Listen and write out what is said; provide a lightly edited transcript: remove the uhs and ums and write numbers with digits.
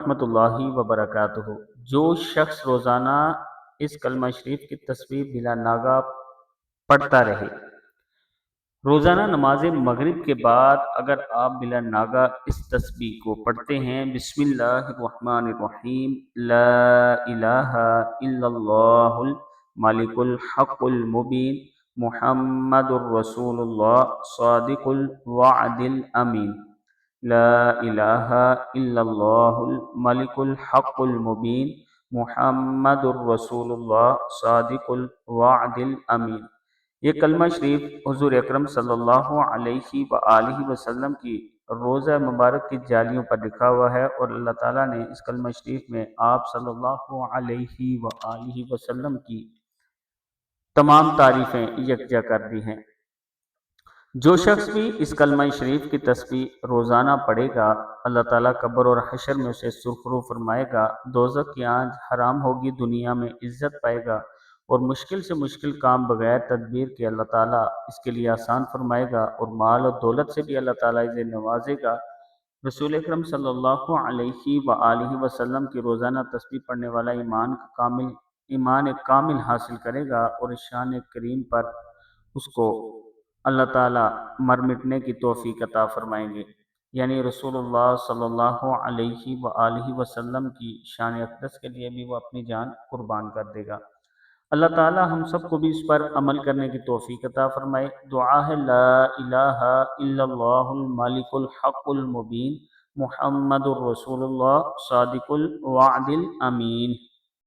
رحمۃ اللہ وبرکاتہ۔ جو شخص روزانہ اس کلمہ شریف کی تسبیح بلا ناگہ پڑھتا رہے، روزانہ نماز مغرب کے بعد اگر آپ بلا ناگہ اس تسبیح کو پڑھتے ہیں، بسم اللہ الرحمن الرحیم، لا الہ الا اللہ الملک الحق المبین، محمد الرسول اللہ صادق الوعد الامین، لا الہ الا اللہ الملک الحق المبین، محمد الرسول اللہ صادق الوعد الامین۔ یہ کلمہ شریف حضور اکرم صلی اللہ علیہ وآلہ وسلم کی روضہ مبارک کی جالیوں پر لکھا ہوا ہے، اور اللہ تعالیٰ نے اس کلمہ شریف میں آپ صلی اللہ علیہ وآلہ وسلم کی تمام تعریفیں یکجا کر دی ہیں۔ جو شخص بھی اس کلمہ شریف کی تسبیح روزانہ پڑھے گا، اللہ تعالیٰ قبر اور حشر میں اسے سرخرو فرمائے گا، دوزخ کی آنچ حرام ہوگی، دنیا میں عزت پائے گا، اور مشکل سے مشکل کام بغیر تدبیر کے اللہ تعالیٰ اس کے لیے آسان فرمائے گا، اور مال اور دولت سے بھی اللہ تعالیٰ اسے نوازے گا۔ رسول اکرم صلی اللہ علیہ وآلہ وسلم کی روزانہ تسبیح پڑھنے والا ایمان کامل حاصل کرے گا، اور اس شان کریم پر اس کو اللہ تعالیٰ مر مٹنے کی توفیق عطا فرمائیں گے، یعنی رسول اللہ صلی اللہ علیہ وآلہ وسلم کی شان اقدس کے لیے بھی وہ اپنی جان قربان کر دے گا۔ اللہ تعالیٰ ہم سب کو بھی اس پر عمل کرنے کی توفیق عطا فرمائے۔ دعا ہے لا الہ الا اللہ الملک الحق المبین، محمد الرسول اللہ صادق الوعد الامین۔